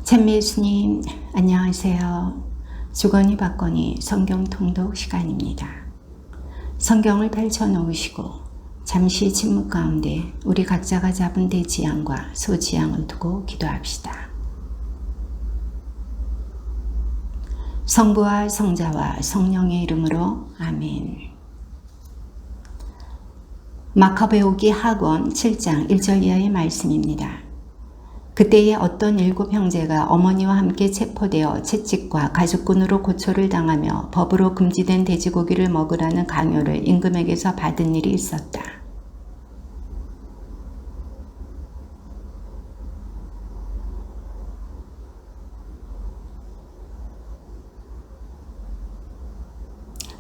찬미 예수님 안녕하세요. 주거니 받거니 성경 통독 시간입니다. 성경을 펼쳐놓으시고 잠시 침묵 가운데 우리 각자가 잡은 대지향과 소지향을 두고 기도합시다. 성부와 성자와 성령의 이름으로 아멘. 마카베오기 하권 7장 1절 이하의 말씀입니다. 그때에 어떤 7 형제가 어머니와 함께 체포되어 채찍과 가죽끈으로 고초를 당하며 법으로 금지된 돼지고기를 먹으라는 강요를 임금에게서 받은 일이 있었다.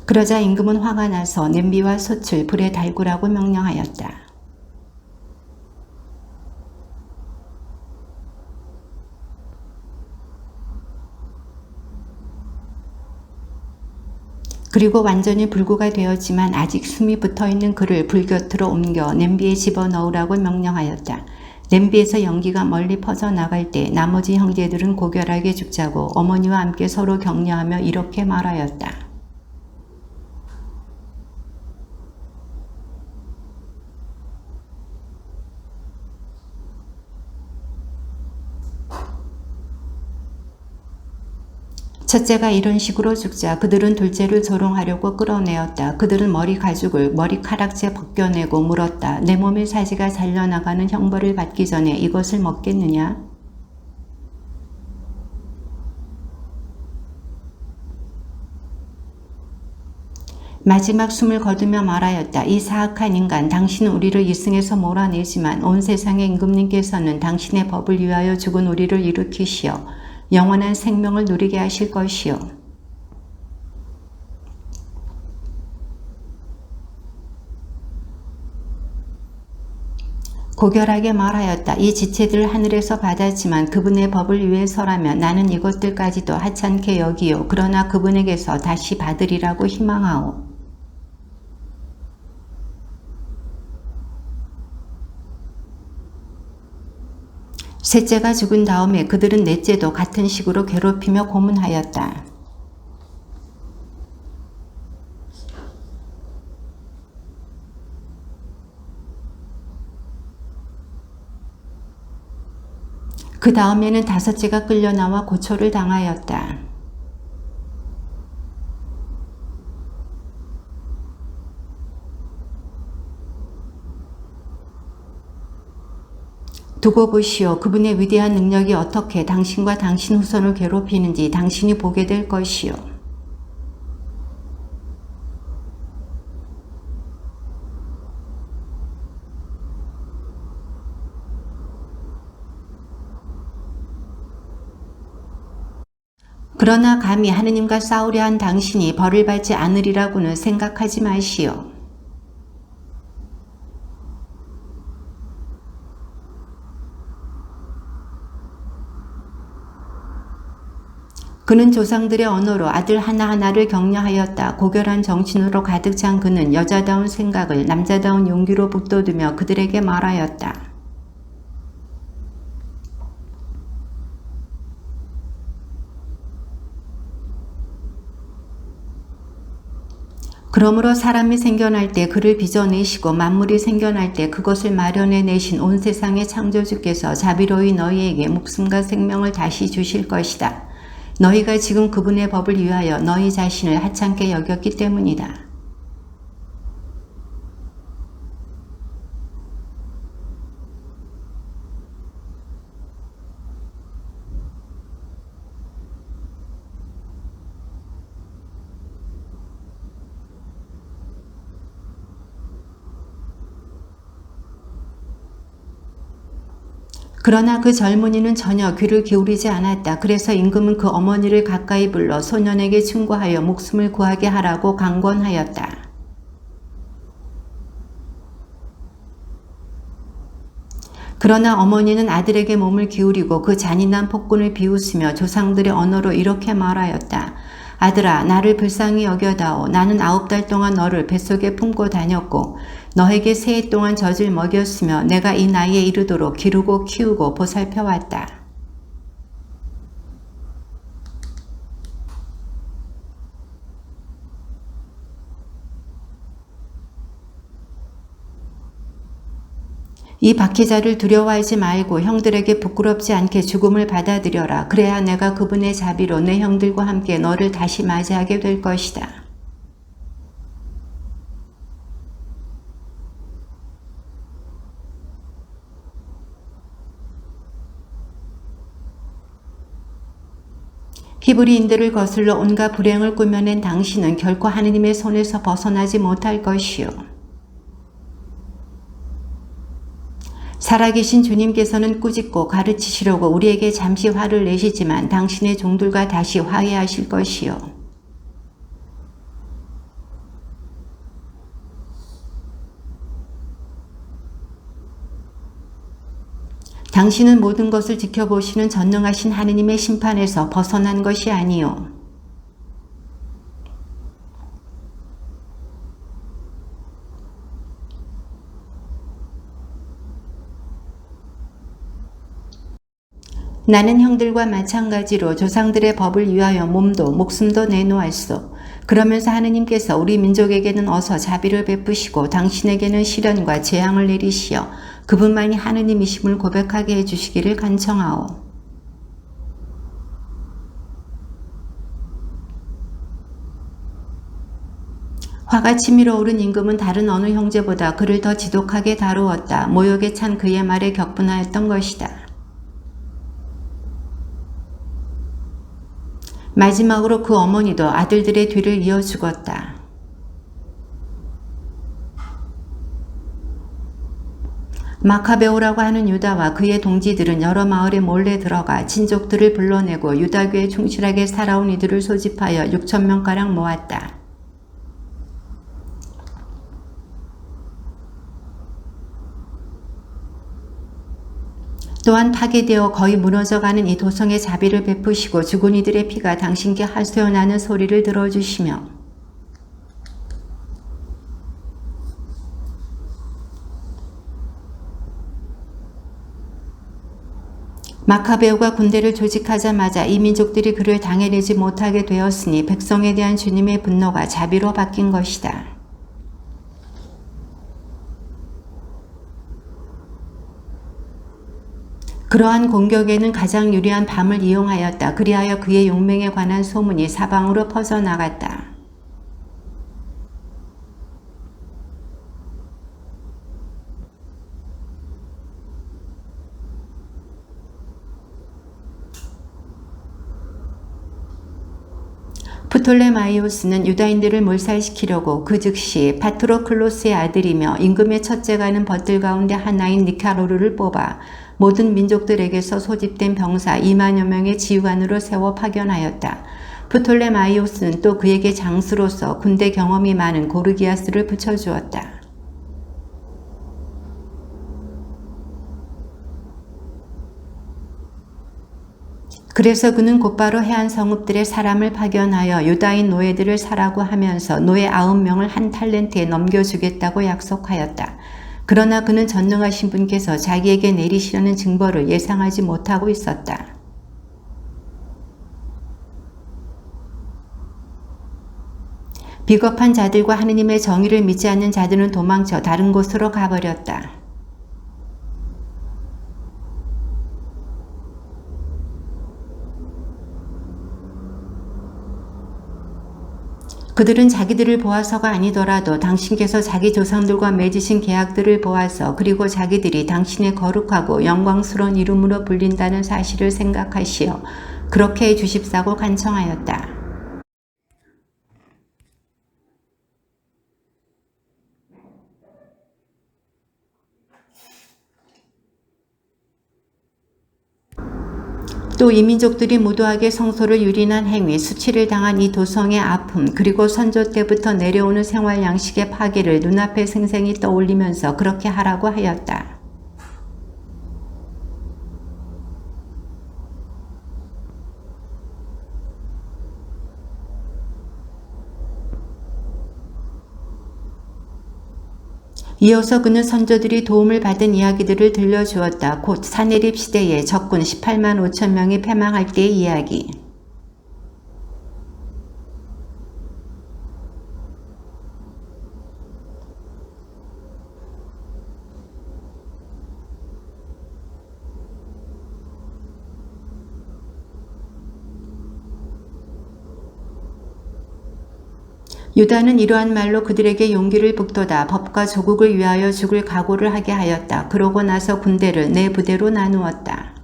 그러자 임금은 화가 나서 냄비와 솥을 불에 달구라고 명령하였다. 그리고 완전히 불구가 되었지만 아직 숨이 붙어있는 그를 불 곁으로 옮겨 냄비에 집어넣으라고 명령하였다. 냄비에서 연기가 멀리 퍼져나갈 때 나머지 형제들은 고결하게 죽자고 어머니와 함께 서로 격려하며 이렇게 말하였다. 첫째가 이런 식으로 죽자 그들은 둘째를 조롱하려고 끌어내었다. 그들은 머리 가죽을 머리카락째 벗겨내고 물었다. 내 몸의 사지가 잘려나가는 형벌을 받기 전에 이것을 먹겠느냐? 마지막 숨을 거두며 말하였다. 이 사악한 인간, 당신은 우리를 이승에서 몰아내지만 온 세상의 임금님께서는 당신의 법을 위하여 죽은 우리를 일으키시어 영원한 생명을 누리게 하실 것이요. 고결하게 말하였다. 이 지체들을 하늘에서 받았지만 그분의 법을 위해서라면 나는 이것들까지도 하찮게 여기요. 그러나 그분에게서 다시 받으리라고 희망하오. 셋째가 죽은 다음에 그들은 넷째도 같은 식으로 괴롭히며 고문하였다. 그 다음에는 다섯째가 끌려나와 고초를 당하였다. 두고 보시오. 그분의 위대한 능력이 어떻게 당신과 당신 후손을 괴롭히는지 당신이 보게 될 것이오. 그러나 감히 하느님과 싸우려 한 당신이 벌을 받지 않으리라고는 생각하지 마시오. 그는 조상들의 언어로 아들 하나하나를 격려하였다. 고결한 정신으로 가득 찬 그는 여자다운 생각을 남자다운 용기로 북돋우며 그들에게 말하였다. 그러므로 사람이 생겨날 때 그를 빚어내시고 만물이 생겨날 때 그것을 마련해 내신 온 세상의 창조주께서 자비로이 너희에게 목숨과 생명을 다시 주실 것이다. 너희가 지금 그분의 법을 위하여 너희 자신을 하찮게 여겼기 때문이다. 그러나 그 젊은이는 전혀 귀를 기울이지 않았다. 그래서 임금은 그 어머니를 가까이 불러 소년에게 충고하여 목숨을 구하게 하라고 강권하였다. 그러나 어머니는 아들에게 몸을 기울이고 그 잔인한 폭군을 비웃으며 조상들의 언어로 이렇게 말하였다. 아들아, 나를 불쌍히 여겨다오. 나는 9달 동안 너를 뱃속에 품고 다녔고 너에게 3해 동안 젖을 먹였으며 내가 이 나이에 이르도록 기르고 키우고 보살펴왔다. 이 박해자를 두려워하지 말고 형들에게 부끄럽지 않게 죽음을 받아들여라. 그래야 내가 그분의 자비로 내 형들과 함께 너를 다시 맞이하게 될 것이다. 히브리인들을 거슬러 온갖 불행을 꾸며낸 당신은 결코 하느님의 손에서 벗어나지 못할 것이요. 살아계신 주님께서는 꾸짖고 가르치시려고 우리에게 잠시 화를 내시지만 당신의 종들과 다시 화해하실 것이요. 당신은 모든 것을 지켜보시는 전능하신 하느님의 심판에서 벗어난 것이 아니요. 나는 형들과 마찬가지로 조상들의 법을 위하여 몸도 목숨도 내놓았소. 그러면서 하느님께서 우리 민족에게는 어서 자비를 베푸시고 당신에게는 시련과 재앙을 내리시어 그분만이 하느님이심을 고백하게 해주시기를 간청하오. 화가 치밀어 오른 임금은 다른 어느 형제보다 그를 더 지독하게 다루었다. 모욕에 찬 그의 말에 격분하였던 것이다. 마지막으로 그 어머니도 아들들의 뒤를 이어 죽었다. 마카베오라고 하는 유다와 그의 동지들은 여러 마을에 몰래 들어가 친족들을 불러내고 유다교에 충실하게 살아온 이들을 소집하여 6,000명가량 모았다. 또한 파괴되어 거의 무너져가는 이 도성에 자비를 베푸시고 죽은 이들의 피가 당신께 하소연하는 소리를 들어주시며 마카베오가 군대를 조직하자마자 이 민족들이 그를 당해내지 못하게 되었으니 백성에 대한 주님의 분노가 자비로 바뀐 것이다. 그러한 공격에는 가장 유리한 밤을 이용하였다. 그리하여 그의 용맹에 관한 소문이 사방으로 퍼져나갔다. 프톨레마이오스는 유다인들을 몰살시키려고 그 즉시 파트로클로스의 아들이며 임금의 첫째가는 벗들 가운데 하나인 니카로르를 뽑아 모든 민족들에게서 소집된 병사 2만여 명의 지휘관으로 세워 파견하였다. 프톨레마이오스는 또 그에게 장수로서 군대 경험이 많은 고르기아스를 붙여주었다. 그래서 그는 곧바로 해안 성읍들의 사람을 파견하여 유다인 노예들을 사라고 하면서 노예 9명을 한 탈렌트에 넘겨주겠다고 약속하였다. 그러나 그는 전능하신 분께서 자기에게 내리시려는 징벌을 예상하지 못하고 있었다. 비겁한 자들과 하느님의 정의를 믿지 않는 자들은 도망쳐 다른 곳으로 가버렸다. 그들은 자기들을 보아서가 아니더라도 당신께서 자기 조상들과 맺으신 계약들을 보아서 그리고 자기들이 당신의 거룩하고 영광스러운 이름으로 불린다는 사실을 생각하시어 그렇게 해주십사고 간청하였다. 또 이 민족들이 무도하게 성소를 유린한 행위, 수치를 당한 이 도성의 아픔, 그리고 선조 때부터 내려오는 생활 양식의 파괴를 눈앞에 생생히 떠올리면서 그렇게 하라고 하였다. 이어서 그는 선조들이 도움을 받은 이야기들을 들려주었다. 곧 사내립 시대에 적군 18만 5천 명이 패망할 때의 이야기. 유다는 이러한 말로 그들에게 용기를 북돋아 법과 조국을 위하여 죽을 각오를 하게 하였다. 그러고 나서 군대를 네 부대로 나누었다.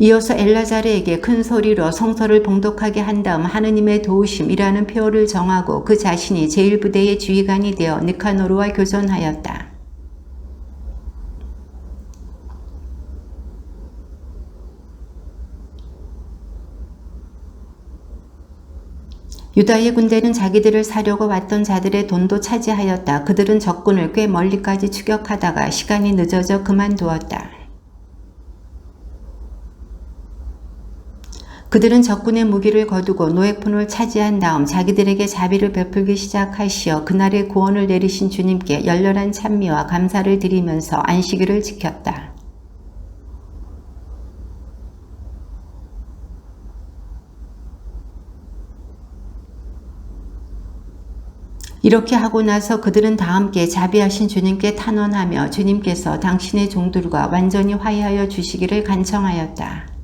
이어서 엘라자르에게 큰 소리로 성서를 봉독하게 한 다음 하느님의 도우심이라는 표어를 정하고 그 자신이 제1부대의 지휘관이 되어 느카노르와 교전하였다. 유다의 군대는 자기들을 사려고 왔던 자들의 돈도 차지하였다. 그들은 적군을 꽤 멀리까지 추격하다가 시간이 늦어져 그만두었다. 그들은 적군의 무기를 거두고 노획푼을 차지한 다음 자기들에게 자비를 베풀기 시작하시어 그날의 구원을 내리신 주님께 열렬한 찬미와 감사를 드리면서 안식일을 지켰다. 이렇게 하고 나서 그들은 다 함께 자비하신 주님께 탄원하며 주님께서 당신의 종들과 완전히 화해하여 주시기를 간청하였다.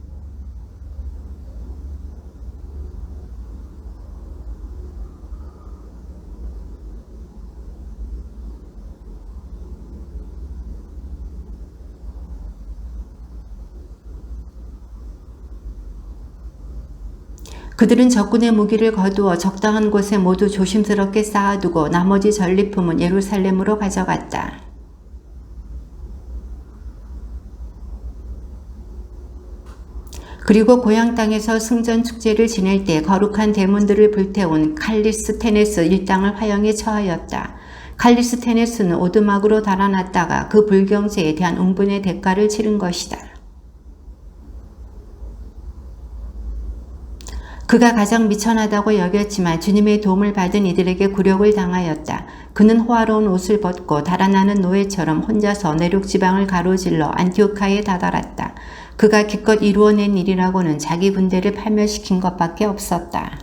그들은 적군의 무기를 거두어 적당한 곳에 모두 조심스럽게 쌓아두고 나머지 전리품은 예루살렘으로 가져갔다. 그리고 고향 땅에서 승전 축제를 지낼 때 거룩한 대문들을 불태운 칼리스테네스 일당을 화형에 처하였다. 칼리스테네스는 오두막으로 달아났다가 그 불경제에 대한 웅분의 대가를 치른 것이다. 그가 가장 미천하다고 여겼지만 주님의 도움을 받은 이들에게 굴욕을 당하였다. 그는 호화로운 옷을 벗고 달아나는 노예처럼 혼자서 내륙 지방을 가로질러 안티오카에 다다랐다. 그가 기껏 이루어낸 일이라고는 자기 군대를 파멸시킨 것밖에 없었다.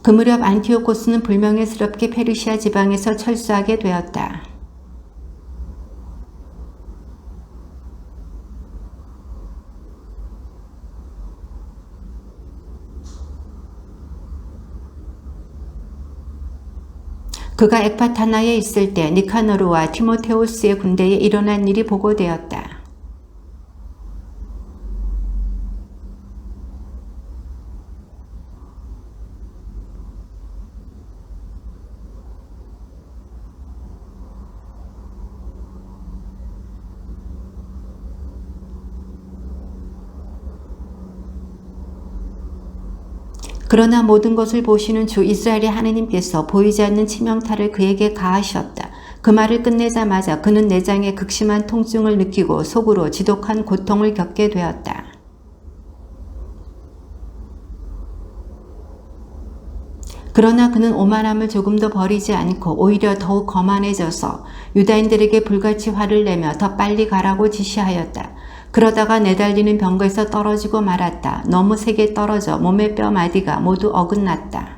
그 무렵 안티오코스는 불명예스럽게 페르시아 지방에서 철수하게 되었다. 그가 ek바타나에 있을 때 니카노르와 티모테우스의 군대에 일어난 일이 보고되었다. 그러나 모든 것을 보시는 주 이스라엘의 하느님께서 보이지 않는 치명타를 그에게 가하셨다. 그 말을 끝내자마자 그는 내장에 극심한 통증을 느끼고 속으로 지독한 고통을 겪게 되었다. 그러나 그는 오만함을 조금도 버리지 않고 오히려 더욱 거만해져서 유다인들에게 불같이 화를 내며 더 빨리 가라고 지시하였다. 그러다가 내달리는 병거에서 떨어지고 말았다. 너무 세게 떨어져 몸의 뼈 마디가 모두 어긋났다.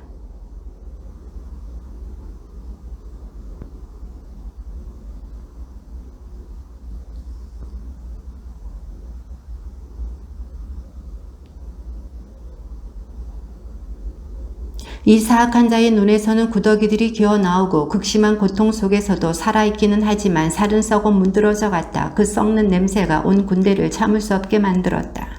이 사악한 자의 눈에서는 구더기들이 기어나오고 극심한 고통 속에서도 살아있기는 하지만 살은 썩어 문드러져 갔다. 그 썩는 냄새가 온 군대를 참을 수 없게 만들었다.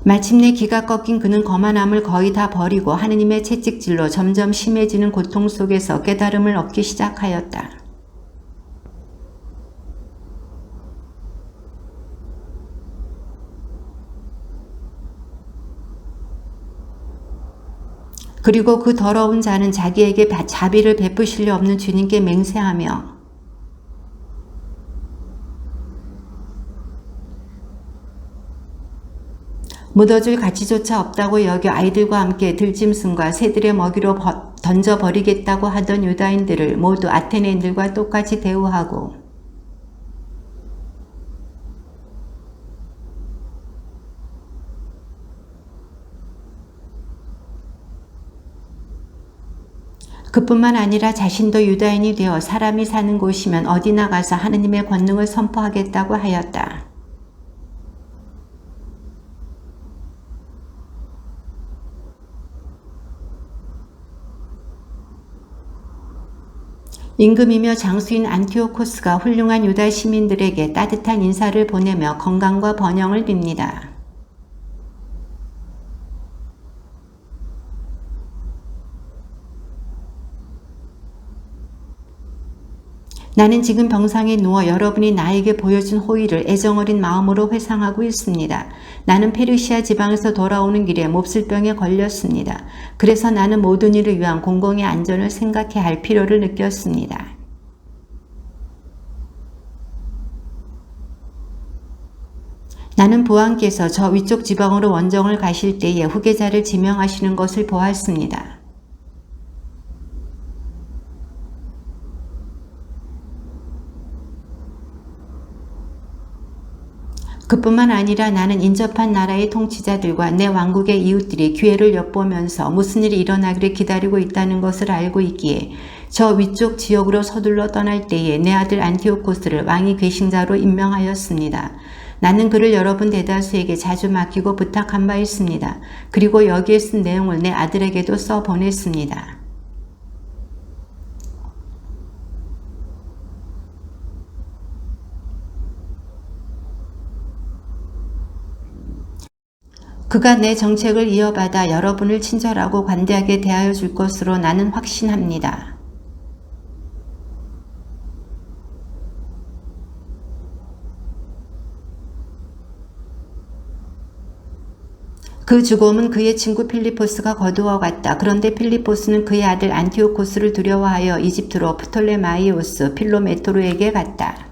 마침내 기가 꺾인 그는 거만함을 거의 다 버리고 하느님의 채찍질로 점점 심해지는 고통 속에서 깨달음을 얻기 시작하였다. 그리고 그 더러운 자는 자기에게 자비를 베푸실 리 없는 주님께 맹세하며 묻어줄 가치조차 없다고 여겨 아이들과 함께 들짐승과 새들의 먹이로 던져버리겠다고 하던 유다인들을 모두 아테네인들과 똑같이 대우하고 그뿐만 아니라 자신도 유다인이 되어 사람이 사는 곳이면 어디나 가서 하느님의 권능을 선포하겠다고 하였다. 임금이며 장수인 안티오코스가 훌륭한 유다 시민들에게 따뜻한 인사를 보내며 건강과 번영을 빕니다. 나는 지금 병상에 누워 여러분이 나에게 보여준 호의를 애정어린 마음으로 회상하고 있습니다. 나는 페르시아 지방에서 돌아오는 길에 몹쓸병에 걸렸습니다. 그래서 나는 모든 일을 위한 공공의 안전을 생각해야 할 필요를 느꼈습니다. 나는 부왕께서 저 위쪽 지방으로 원정을 가실 때에 후계자를 지명하시는 것을 보았습니다. 그뿐만 아니라 나는 인접한 나라의 통치자들과 내 왕국의 이웃들이 기회를 엿보면서 무슨 일이 일어나기를 기다리고 있다는 것을 알고 있기에 저 위쪽 지역으로 서둘러 떠날 때에 내 아들 안티오코스를 왕위 궤싱자로 임명하였습니다. 나는 그를 여러분 대다수에게 자주 맡기고 부탁한 바 있습니다. 그리고 여기에 쓴 내용을 내 아들에게도 써보냈습니다. 그가 내 정책을 이어받아 여러분을 친절하고 관대하게 대하여 줄 것으로 나는 확신합니다. 그 죽음은 그의 친구 필리포스가 거두어 갔다. 그런데 필리포스는 그의 아들 안티오코스를 두려워하여 이집트로 프톨레마이오스 필로메토르에게 갔다.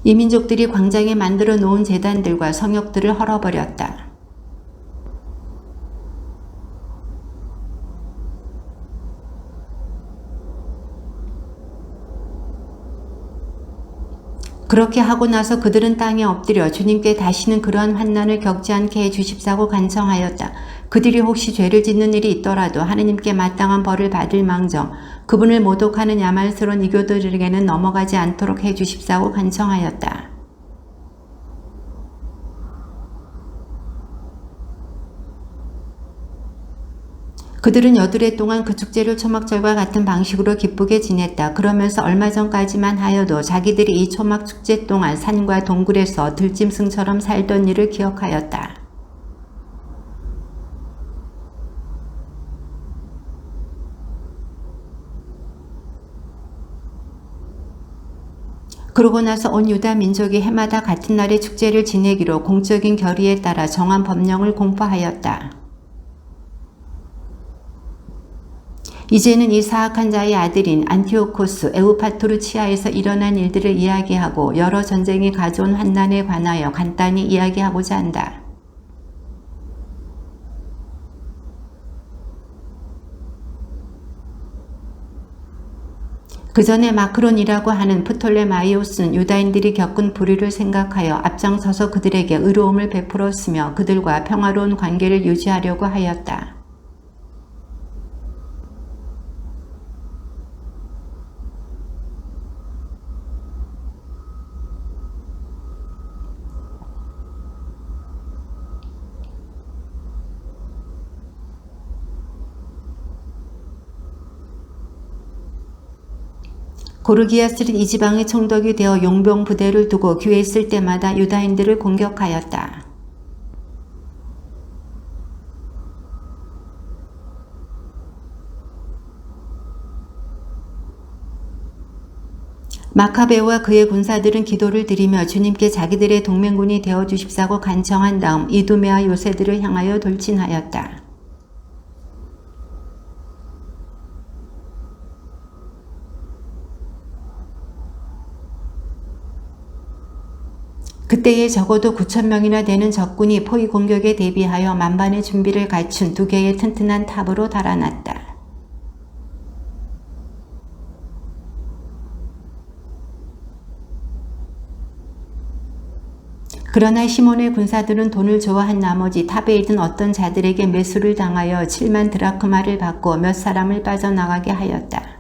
이 민족들이 광장에 만들어 놓은 제단들과 성역들을 헐어버렸다. 그렇게 하고 나서 그들은 땅에 엎드려 주님께 다시는 그러한 환난을 겪지 않게 해주십사고 간청하였다. 그들이 혹시 죄를 짓는 일이 있더라도 하느님께 마땅한 벌을 받을 망정 그분을 모독하는 야만스러운 이교도들에게는 넘어가지 않도록 해주십사고 간청하였다. 그들은 여드레 동안 그 축제를 초막절과 같은 방식으로 기쁘게 지냈다. 그러면서 얼마 전까지만 하여도 자기들이 이 초막 축제 동안 산과 동굴에서 들짐승처럼 살던 일을 기억하였다. 그러고 나서 온 유다 민족이 해마다 같은 날에 축제를 지내기로 공적인 결의에 따라 정한 법령을 공포하였다. 이제는 이 사악한 자의 아들인 안티오코스 에우파토르치아에서 일어난 일들을 이야기하고 여러 전쟁이 가져온 환난에 관하여 간단히 이야기하고자 한다. 그 전에 마크론이라고 하는 프톨레마이오스는 유다인들이 겪은 불의를 생각하여 앞장서서 그들에게 의로움을 베풀었으며 그들과 평화로운 관계를 유지하려고 하였다. 고르기아스는 이 지방의 총독이 되어 용병 부대를 두고 기회 있을 때마다 유다인들을 공격하였다. 마카베오와 그의 군사들은 기도를 드리며 주님께 자기들의 동맹군이 되어주십사고 간청한 다음 이두메와 요새들을 향하여 돌진하였다. 그때에 적어도 9,000명이나 되는 적군이 포위 공격에 대비하여 만반의 준비를 갖춘 2개의 튼튼한 탑으로 달아났다. 그러나 시몬의 군사들은 돈을 좋아한 나머지 탑에 있던 어떤 자들에게 매수를 당하여 7만 드라크마를 받고 몇 사람을 빠져나가게 하였다.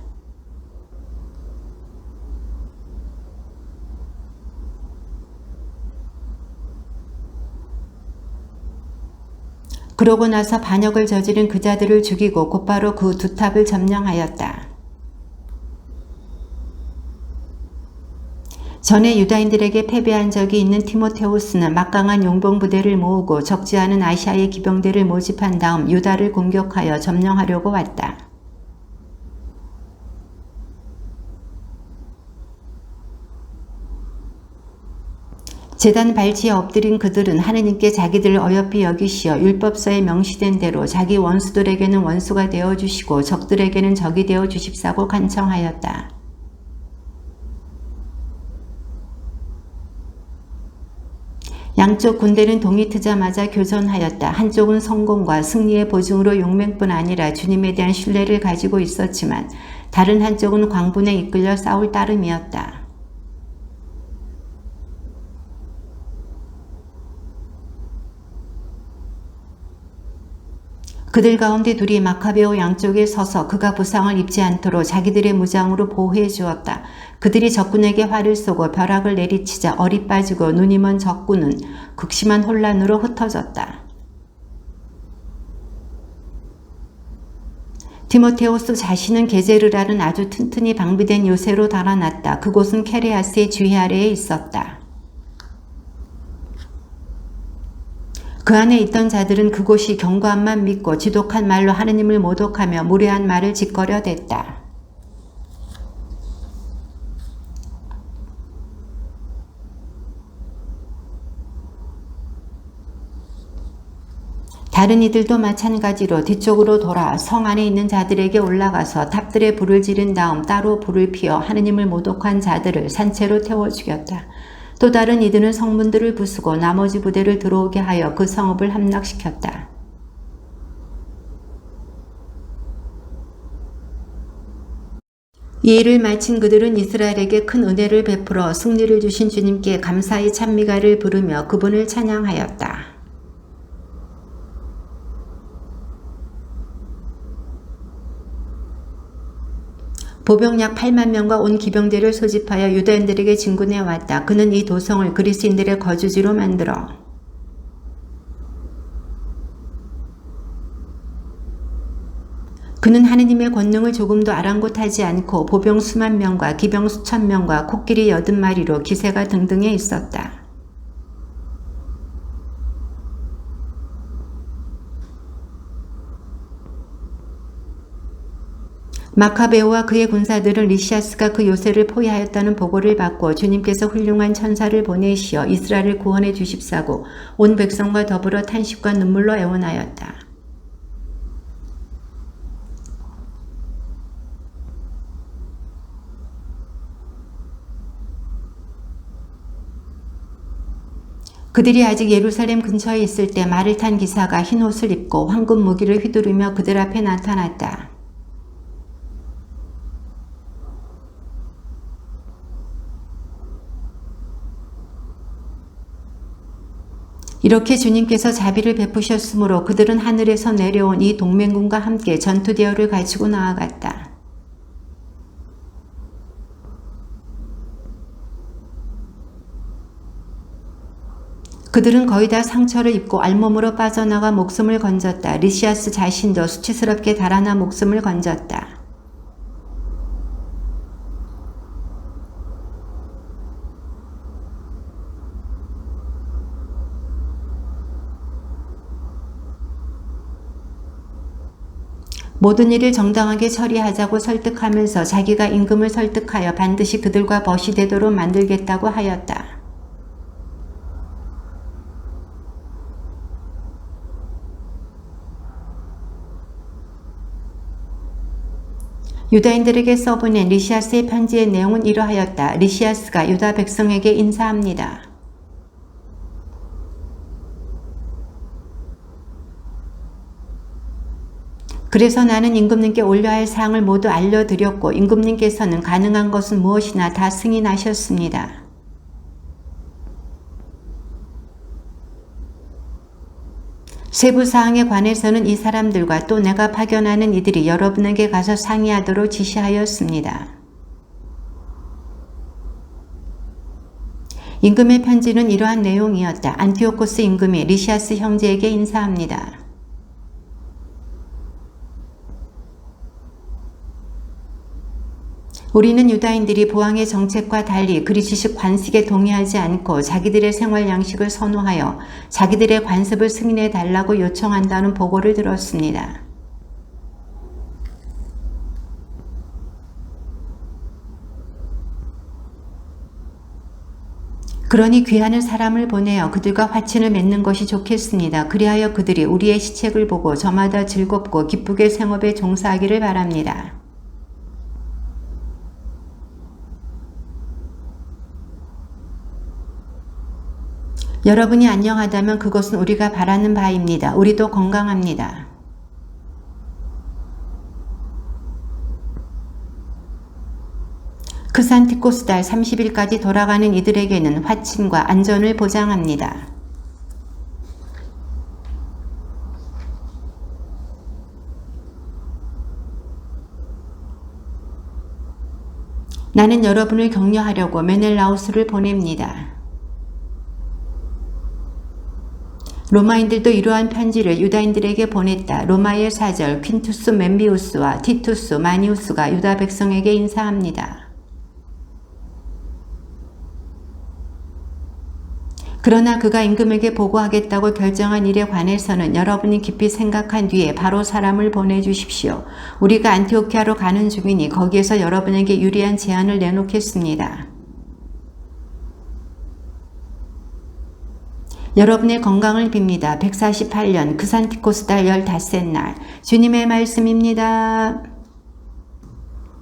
그러고 나서 반역을 저지른 그 자들을 죽이고 곧바로 그 2탑을 점령하였다. 전에 유다인들에게 패배한 적이 있는 디모데우스는 막강한 용병부대를 모으고 적지 않은 아시아의 기병대를 모집한 다음 유다를 공격하여 점령하려고 왔다. 제단 발치에 엎드린 그들은 하느님께 자기들을 어여삐 여기시어 율법서에 명시된 대로 자기 원수들에게는 원수가 되어주시고 적들에게는 적이 되어주십사고 간청하였다. 양쪽 군대는 동이 트자마자 교전하였다. 한쪽은 성공과 승리의 보증으로 용맹뿐 아니라 주님에 대한 신뢰를 가지고 있었지만 다른 한쪽은 광분에 이끌려 싸울 따름이었다. 그들 가운데 둘이 마카베오 양쪽에 서서 그가 부상을 입지 않도록 자기들의 무장으로 보호해 주었다. 그들이 적군에게 활을 쏘고 벼락을 내리치자 얼이 빠지고 눈이 먼 적군은 극심한 혼란으로 흩어졌다. 디모데우스 자신은 게제르라는 아주 튼튼히 방비된 요새로 달아났다. 그곳은 케레아스의 주의 아래에 있었다. 그 안에 있던 자들은 그곳이 경고함만 믿고 지독한 말로 하느님을 모독하며 무례한 말을 짓거려 댔다. 다른 이들도 마찬가지로 뒤쪽으로 돌아 성 안에 있는 자들에게 올라가서 탑들에 불을 지른 다음 따로 불을 피워 하느님을 모독한 자들을 산채로 태워 죽였다. 또 다른 이들은 성문들을 부수고 나머지 부대를 들어오게 하여 그 성읍을 함락시켰다. 이 일을 마친 그들은 이스라엘에게 큰 은혜를 베풀어 승리를 주신 주님께 감사의 찬미가를 부르며 그분을 찬양하였다. 보병 약 8만 명과 온 기병대를 소집하여 유다인들에게 진군해 왔다. 그는 이 도성을 그리스인들의 거주지로 만들어 그는 하느님의 권능을 조금도 아랑곳하지 않고 보병 수만 명과 기병 수천 명과 코끼리 80마리로 기세가 등등해 있었다. 마카베오와 그의 군사들은 리시아스가 그 요새를 포위하였다는 보고를 받고 주님께서 훌륭한 천사를 보내시어 이스라엘을 구원해 주십사고 온 백성과 더불어 탄식과 눈물로 애원하였다. 그들이 아직 예루살렘 근처에 있을 때 말을 탄 기사가 흰 옷을 입고 황금 무기를 휘두르며 그들 앞에 나타났다. 이렇게 주님께서 자비를 베푸셨으므로 그들은 하늘에서 내려온 이 동맹군과 함께 전투대열을 가지고 나아갔다. 그들은 거의 다 상처를 입고 알몸으로 빠져나가 목숨을 건졌다. 리시아스 자신도 수치스럽게 달아나 목숨을 건졌다. 모든 일을 정당하게 처리하자고 설득하면서 자기가 임금을 설득하여 반드시 그들과 벗이 되도록 만들겠다고 하였다. 유다인들에게 써보낸 리시아스의 편지의 내용은 이러하였다. 리시아스가 유다 백성에게 인사합니다. 그래서 나는 임금님께 올려야 할 사항을 모두 알려드렸고 임금님께서는 가능한 것은 무엇이나 다 승인하셨습니다. 세부 사항에 관해서는 이 사람들과 또 내가 파견하는 이들이 여러분에게 가서 상의하도록 지시하였습니다. 임금의 편지는 이러한 내용이었다. 안티오코스 임금이 리시아스 형제에게 인사합니다. 우리는 유다인들이 보왕의 정책과 달리 그리스식 관습에 동의하지 않고 자기들의 생활 양식을 선호하여 자기들의 관습을 승인해 달라고 요청한다는 보고를 들었습니다. 그러니 귀하는 사람을 보내어 그들과 화친을 맺는 것이 좋겠습니다. 그리하여 그들이 우리의 시책을 보고 저마다 즐겁고 기쁘게 생업에 종사하기를 바랍니다. 여러분이 안녕하다면 그것은 우리가 바라는 바입니다. 우리도 건강합니다. 크산티코스 달 30일까지 돌아가는 이들에게는 화친과 안전을 보장합니다. 나는 여러분을 격려하려고 메넬라우스를 보냅니다. 로마인들도 이러한 편지를 유다인들에게 보냈다. 로마의 사절 퀸투스 멤비우스와 티투스 마니우스가 유다 백성에게 인사합니다. 그러나 그가 임금에게 보고하겠다고 결정한 일에 관해서는 여러분이 깊이 생각한 뒤에 바로 사람을 보내주십시오. 우리가 안티오키아로 가는 중이니 거기에서 여러분에게 유리한 제안을 내놓겠습니다. 여러분의 건강을 빕니다. 148년 크산티코스 달 15날 주님의 말씀입니다.